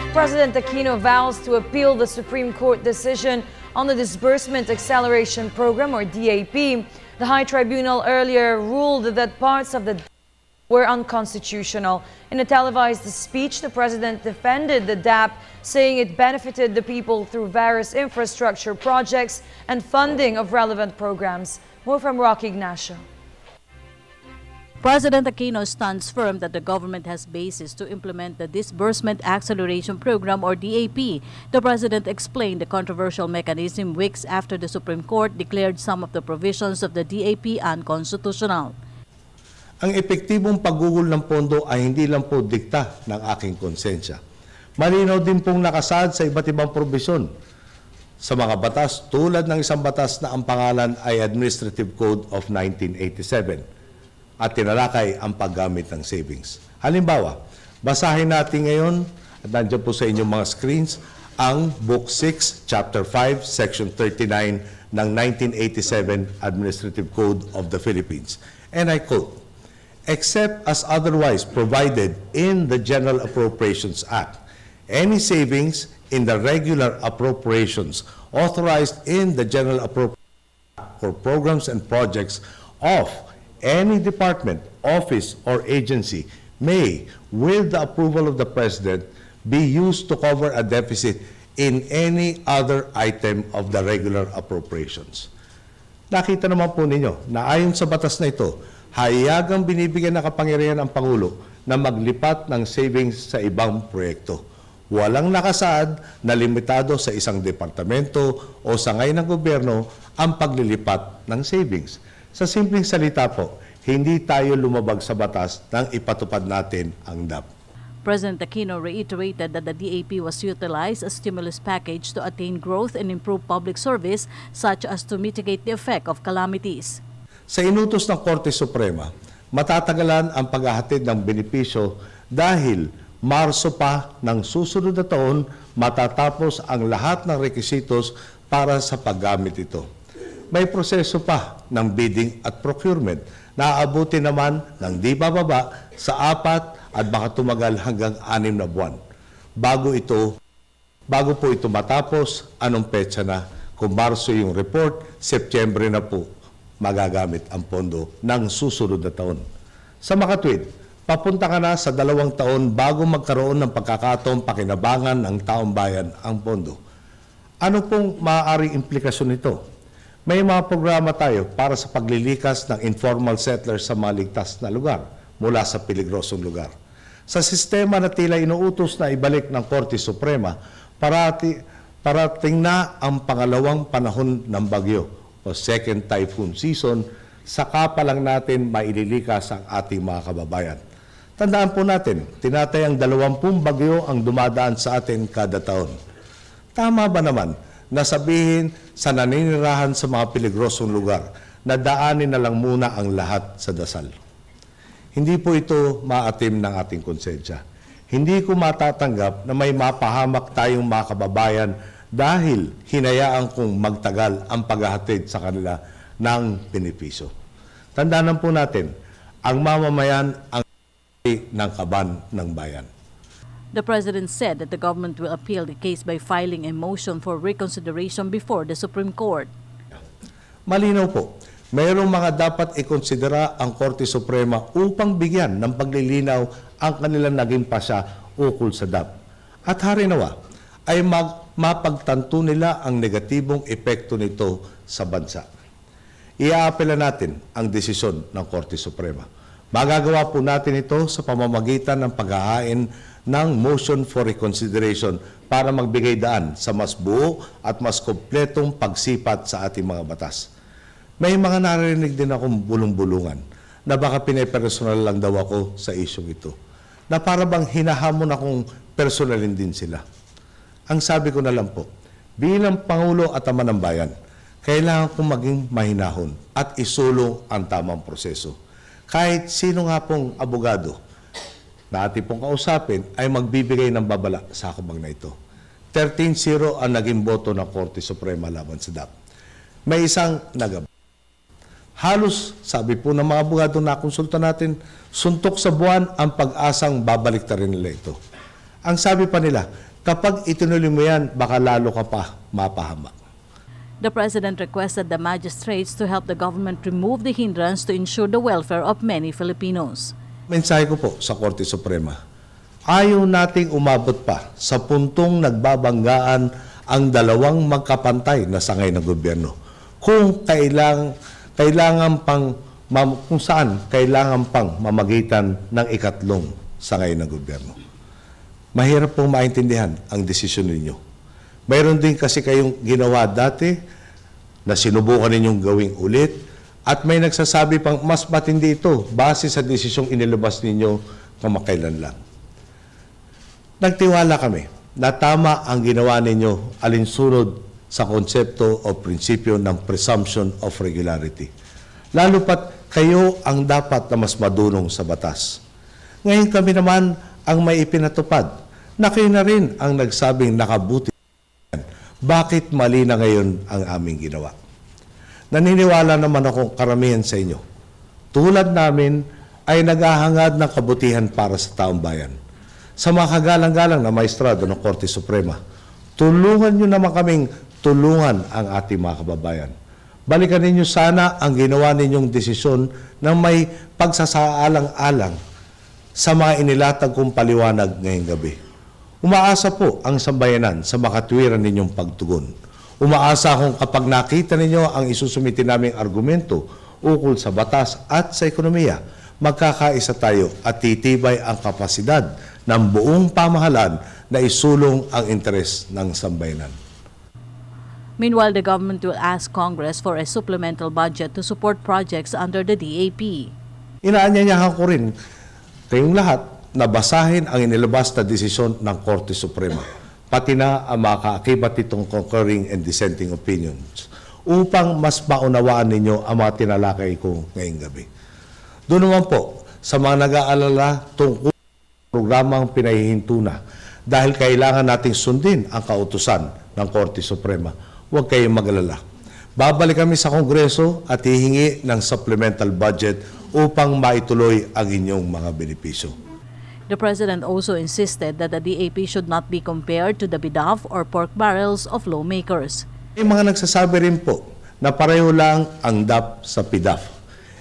President Aquino vows to appeal the Supreme Court decision on the Disbursement Acceleration Program, or DAP. The High Tribunal earlier ruled that parts of the DAP were unconstitutional. In a televised speech, the president defended the DAP, saying it benefited the people through various infrastructure projects and funding of relevant programs. More from Rocky Ignacio. President Aquino stands firm that the government has basis to implement the Disbursement Acceleration Program, or DAP. The president explained the controversial mechanism weeks after the Supreme Court declared some of the provisions of the DAP unconstitutional. Ang epektibong paggugol ng pondo ay hindi lang po dikta ng aking konsensya. Malinaw din pong nakasaad sa iba't ibang probisyon sa mga batas, tulad ng isang batas na ang pangalan ay Administrative Code of 1987 at tinalakay ang paggamit ng savings. Halimbawa, basahin natin ngayon, at nandiyan po sa inyong mga screens, ang Book 6, Chapter 5, Section 39 ng 1987 Administrative Code of the Philippines. And I quote, "Except as otherwise provided in the General Appropriations Act, any savings in the regular appropriations authorized in the General Appropriations Act for programs and projects of any department, office, or agency may, with the approval of the President, be used to cover a deficit in any other item of the regular appropriations." Nakita naman po ninyo na ayon sa batas na ito, hayagang binibigyan ng kapangyarihan ang Pangulo na maglipat ng savings sa ibang proyekto. Walang nakasaad na limitado sa isang departamento o sangay ng gobyerno ang paglilipat ng savings. Sa simpleng salita po, hindi tayo lumabag sa batas nang ipatupad natin ang DAP. President Aquino reiterated that the DAP was utilized as stimulus package to attain growth and improve public service, such as to mitigate the effect of calamities. Sa inutos ng Korte Suprema, matatagalan ang paghahatid ng benepisyo dahil Marso pa ng susunod na taon matatapos ang lahat ng requisitos para sa paggamit ito. May proseso pa ng bidding at procurement na aabuti naman ng di bababa sa 4 at baka tumagal hanggang 6 na buwan. Bago po ito matapos, anong petsa na? Kung Marso yung report, Setyembre na po magagamit ang pondo ng susunod na taon. Sa makatwid, papunta ka na sa 2 taon bago magkaroon ng pagkakataong pakinabangan ng taong bayan ang pondo. Ano pong maaaring implikasyon nito? May mga programa tayo para sa paglilikas ng informal settlers sa mga ligtas na lugar mula sa peligrosong lugar. Sa sistema na tila inuutos na ibalik ng Korte Suprema, parating na ang pangalawang panahon ng bagyo o second typhoon season, saka pa lang natin maililikas ang ating mga kababayan. Tandaan po natin, tinatayang 20 bagyo ang dumadaan sa atin kada taon. Tama ba naman na sabihin sa naninirahan sa mga peligrosong lugar na daanin na lang muna ang lahat sa dasal? Hindi po ito maatim ng ating konsensya. Hindi ko matatanggap na may mapahamak tayong mga kababayan dahil hinayaan kong magtagal ang paghahatid sa kanila ng benepisyo. Tandaan po natin, ang mamamayan ang ng kaban ng bayan. The president said that the government will appeal the case by filing a motion for reconsideration before the Supreme Court. Malinaw po, mayroong mga dapat ikonsidera ang Korte Suprema upang bigyan ng paglilinaw ang kanilang naging pasya ukol sa DAP. At harinawa ay mapagtanto nila ang negatibong epekto nito sa bansa. Iaapela natin ang desisyon ng Korte Suprema. Magagawa po natin ito sa pamamagitan ng paghahain ng motion for reconsideration para magbigay daan sa mas buo at mas kompletong pagsipat sa ating mga batas. May mga narinig din akong bulong-bulungan na baka pinipersonal lang daw ako sa isyong ito, na para bang hinahamon akong personalin din sila. Ang sabi ko na lang po, bilang Pangulo at Ama ng Bayan, kailangan kong maging mahinahon at isulong ang tamang proseso. Kahit sino nga pong abogado na ating pong kausapin ay magbibigay ng babala sa hakbang na ito. 13-0 ang naging boto ng Korte Suprema laban sa DAP. May isang nagab. Halos, sabi po ng mga abogado na konsulta natin, suntok sa buwan ang pag-asang babalik ta rin nila ito. Ang sabi pa nila, Kapag itinuloy mo yan, baka lalo ka pa mapahamak. The President requested the magistrates to help the government remove the hindrance to ensure the welfare of many Filipinos. Mensahe ko po sa Korte Suprema, ayaw nating umabot pa sa puntong nagbabanggaan ang dalawang magkapantay na sangay ng gobyerno. Kung saan kailangan pang mamagitan ng ikatlong sangay ng gobyerno. Mahirap pong maintindihan ang desisyon ninyo. Mayroon din kasi kayong ginawa dati na sinubukan ninyong gawing ulit at may nagsasabi pang mas matindi ito base sa desisyong inilabas ninyo kamakailan lang. Nagtiwala kami na tama ang ginawa ninyo alinsunod sa konsepto o prinsipyo ng presumption of regularity. Lalo pat kayo ang dapat na mas madunong sa batas. Ngayon kami naman ang may ipinatupad na kayo na rin ang nagsabing nakabuti. Bakit mali na ngayon ang aming ginawa? Naniniwala naman akong karamihan sa inyo. Tulad namin ay naghahangad ng kabutihan para sa taong bayan. Sa mga kagalang-galang na maestrado ng Korte Suprema, tulungan nyo naman kaming tulungan ang ating mga kababayan. Balikan ninyo sana ang ginawa ninyong desisyon ng may pagsasaalang-alang sa mga inilatag kong paliwanag ngayong gabi. Umaasa po ang sambayanan sa makatwiran ninyong pagtugon. Umaasa akong kapag nakita ninyo ang isusumiti naming argumento ukol sa batas at sa ekonomiya, magkakaisa tayo at titibay ang kapasidad ng buong pamahalaan na isulong ang interes ng sambayanan. Meanwhile, the government will ask Congress for a supplemental budget to support projects under the DAP. Inaanyayahan ko rin kayong lahat na basahin ang inilabas na desisyon ng Korte Suprema, pati na ang mga kaakibat nitong concurring and dissenting opinions, upang mas maunawaan ninyo ang mga tinalakay ko ngayong gabi. Doon naman po, sa mga nag-aalala tungkol sa programang pinahihinto na, dahil kailangan nating sundin ang kautusan ng Korte Suprema, huwag kayong mag-alala. Babalik kami sa Kongreso at hihingi ng supplemental budget upang maituloy ang inyong mga benepisyo. The President also insisted that the DAP should not be compared to the BIDAF or pork barrels of lawmakers. May mga nagsasabi rin po na pareho lang ang DAP sa PIDAF.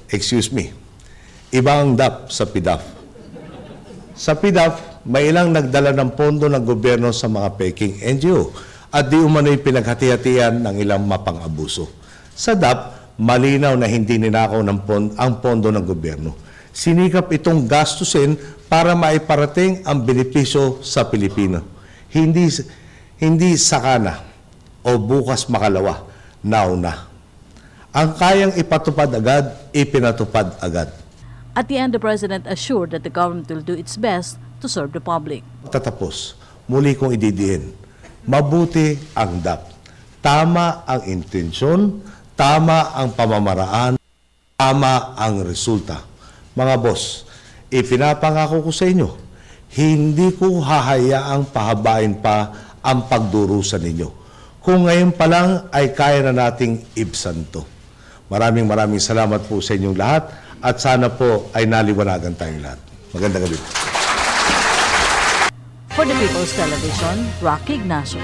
Excuse me, iba ang DAP sa PIDAF. Sa PIDAF, may ilang nagdala ng pondo ng gobyerno sa mga peking NGO at di umano'y pinaghati-hatian ng ilang mapang-abuso. Sa DAP, malinaw na hindi ninakaw ang pondo ng gobyerno. Sinikap itong gastusin para maiparating ang benepisyo sa Pilipino. Hindi sakana o bukas makalawa, nauna. Ang kayang ipatupad agad, ipinatupad agad. At the end, the President assured that the government will do its best to serve the public. Tatapos, muli kong ididiin, mabuti ang DAP. Tama ang intensyon, tama ang pamamaraan, tama ang resulta. Mga boss, ipinapangako ko sa inyo, hindi ko hahayaang pahabain pa ang pagdurusa ninyo. Kung ngayon pa lang ay kaya na nating ibsan to. Maraming salamat po sa inyong lahat at sana po ay naliwanagan tayong lahat. Magandang gabi. For the People's Television, Rocky Ignacio.